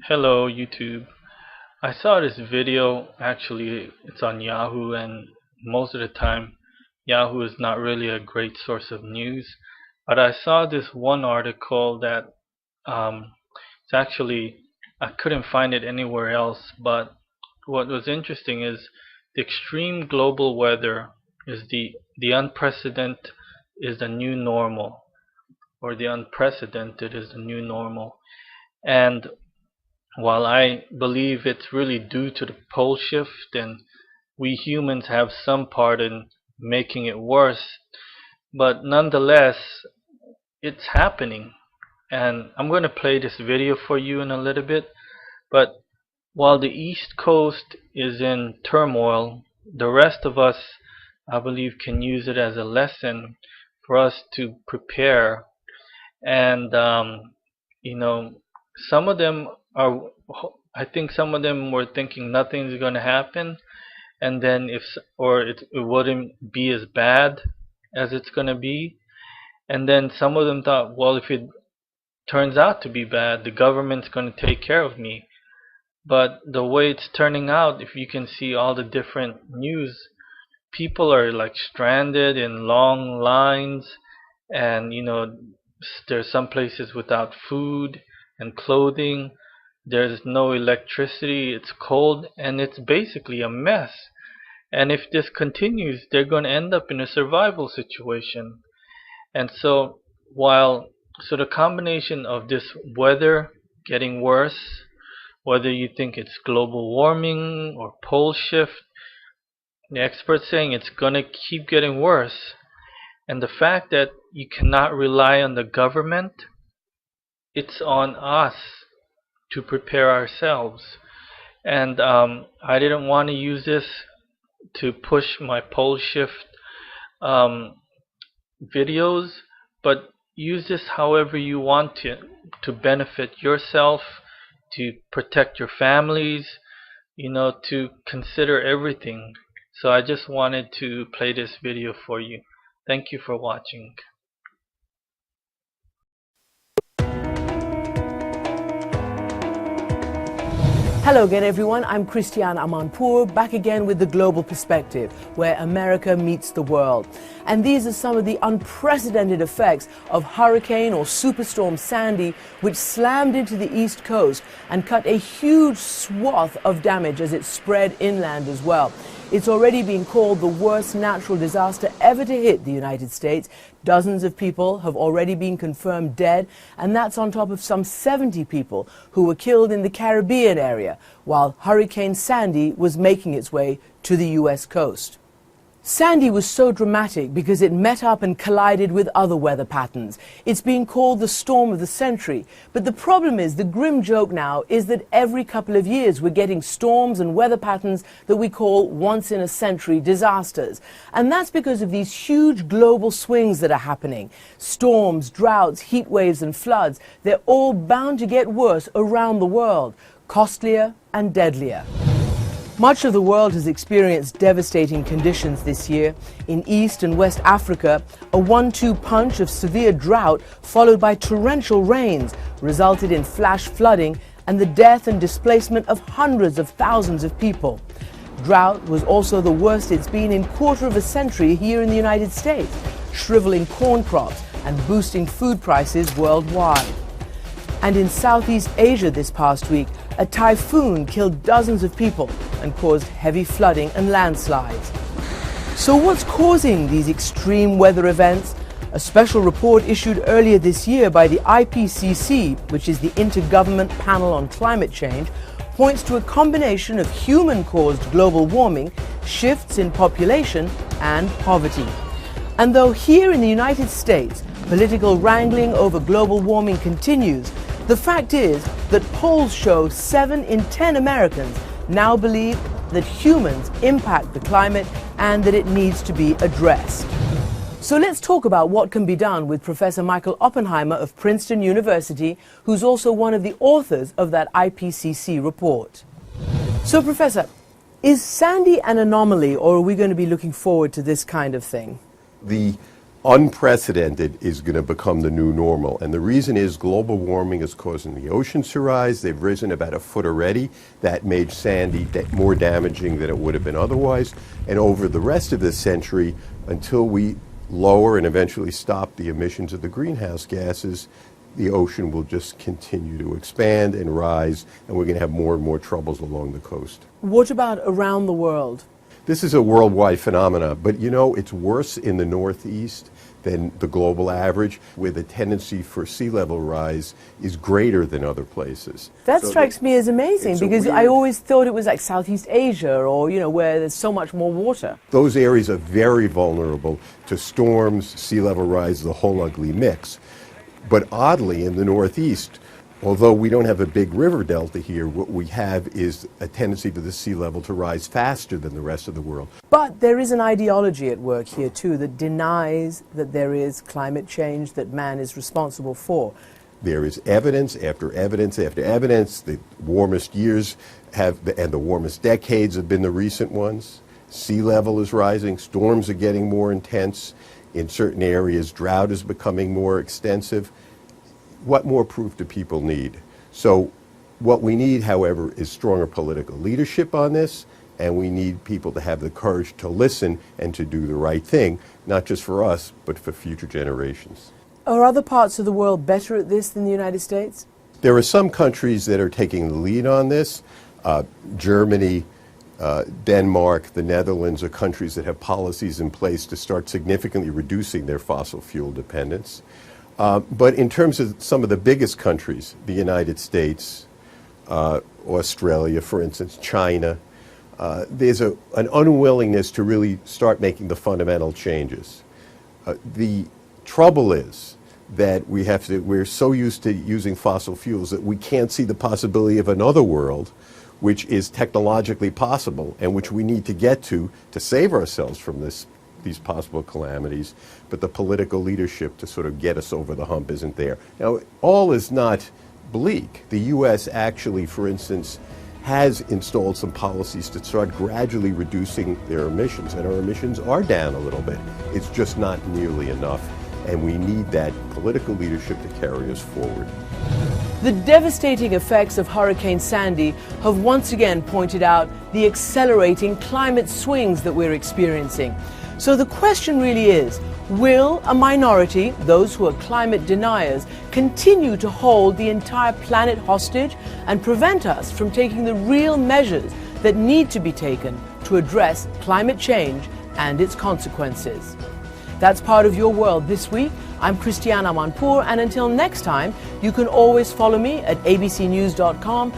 Hello YouTube. I saw this video, actually it's on Yahoo, and most of the time Yahoo is not really a great source of news, but I saw this one article that it's actually, I couldn't find it anywhere else, but what was interesting is the extreme global weather is the unprecedented is the new normal, or the unprecedented is the new normal. And while I believe it's really due to the pole shift and we humans have some part in making it worse, but nonetheless, it's happening. And I'm going to play this video for you in a little bit. But while the East Coast is in turmoil, the rest of us, I believe, can use it as a lesson for us to prepare. And, you know, some of them are, I think some of them were thinking nothing's going to happen, and then it wouldn't be as bad as it's going to be. And then some of them thought, well, if it turns out to be bad, the government's going to take care of me. But the way it's turning out, if you can see all the different news, people are like stranded in long lines, and there's some places without food and clothing. There's no electricity, it's cold, and it's basically a mess. And if this continues, they're going to end up in a survival situation. And so the combination of this weather getting worse, whether you think it's global warming or pole shift, the experts saying it's going to keep getting worse. And the fact that you cannot rely on the government, it's on us to prepare ourselves. And I didn't want to use this to push my pole shift um, videos, but use this however you want to benefit yourself, to protect your families, to consider everything. So I just wanted to play this video for you. Thank you for watching. Hello again, everyone. I'm Christiane Amanpour, back again with the Global Perspective, where America meets the world. And these are some of the unprecedented effects of Hurricane or Superstorm Sandy, which slammed into the East Coast and cut a huge swath of damage as it spread inland as well. It's already been called the worst natural disaster ever to hit the United States. Dozens of people have already been confirmed dead, and that's on top of some 70 people who were killed in the Caribbean area while Hurricane Sandy was making its way to the U.S. coast. Sandy was so dramatic because it met up and collided with other weather patterns. It's being called the storm of the century. But the problem is, the grim joke now is that every couple of years we're getting storms and weather patterns that we call once-in-a-century disasters. And that's because of these huge global swings that are happening. Storms, droughts, heat waves and floods, they're all bound to get worse around the world, costlier and deadlier. Much of the world has experienced devastating conditions this year. In East and West Africa, a 1-2 punch of severe drought followed by torrential rains resulted in flash flooding and the death and displacement of hundreds of thousands of people. Drought was also the worst it's been in quarter of a century here in the United States, shriveling corn crops and boosting food prices worldwide. And in Southeast Asia this past week, a typhoon killed dozens of people and caused heavy flooding and landslides. So what's causing these extreme weather events? A special report issued earlier this year by the IPCC, which is the Intergovernment Panel on Climate Change, points to a combination of human-caused global warming, shifts in population, and poverty. And though here in the United States, political wrangling over global warming continues, the fact is that polls show 7 in 10 Americans now believe that humans impact the climate and that it needs to be addressed. So let's talk about what can be done with Professor Michael Oppenheimer of Princeton University, who's also one of the authors of that IPCC report. So, Professor, is Sandy an anomaly, or are we going to be looking forward to this kind of thing? The unprecedented is going to become the new normal. And the reason is global warming is causing the oceans to rise. They've risen about a foot already. That made Sandy more damaging than it would have been otherwise. And over the rest of this century, until we lower and eventually stop the emissions of the greenhouse gases, the ocean will just continue to expand and rise, and we're going to have more and more troubles along the coast. What about around the world? This is a worldwide phenomenon, but you know, it's worse in the Northeast than the global average, where the tendency for sea level rise is greater than other places. That strikes me as amazing, because I always thought it was like Southeast Asia or, you know, where there's so much more water. Those areas are very vulnerable to storms, sea level rise, the whole ugly mix. But oddly, in the Northeast, although we don't have a big river delta here, what we have is a tendency for the sea level to rise faster than the rest of the world. But there is an ideology at work here too that denies that there is climate change that man is responsible for. There is evidence after evidence after evidence. The warmest years and the warmest decades have been the recent ones. Sea level is rising, storms are getting more intense. In certain areas, drought is becoming more extensive. What more proof do people need? So what we need, however, is stronger political leadership on this, and we need people to have the courage to listen and to do the right thing, not just for us, but for future generations. Are other parts of the world better at this than the United States? There are some countries that are taking the lead on this. Germany, Denmark, the Netherlands are countries that have policies in place to start significantly reducing their fossil fuel dependence. But in terms of some of the biggest countries, the United States, Australia, for instance, China, there's an unwillingness to really start making the fundamental changes. The trouble is that we're so used to using fossil fuels that we can't see the possibility of another world which is technologically possible and which we need to get to save ourselves from these possible calamities, but the political leadership to sort of get us over the hump isn't there. Now, all is not bleak. The U.S. actually, for instance, has installed some policies to start gradually reducing their emissions, and our emissions are down a little bit. It's just not nearly enough, and we need that political leadership to carry us forward. The devastating effects of Hurricane Sandy have once again pointed out the accelerating climate swings that we're experiencing. So the question really is, will a minority, those who are climate deniers, continue to hold the entire planet hostage and prevent us from taking the real measures that need to be taken to address climate change and its consequences? That's part of Your World this week. I'm Christiane Amanpour, and until next time, you can always follow me at abcnews.com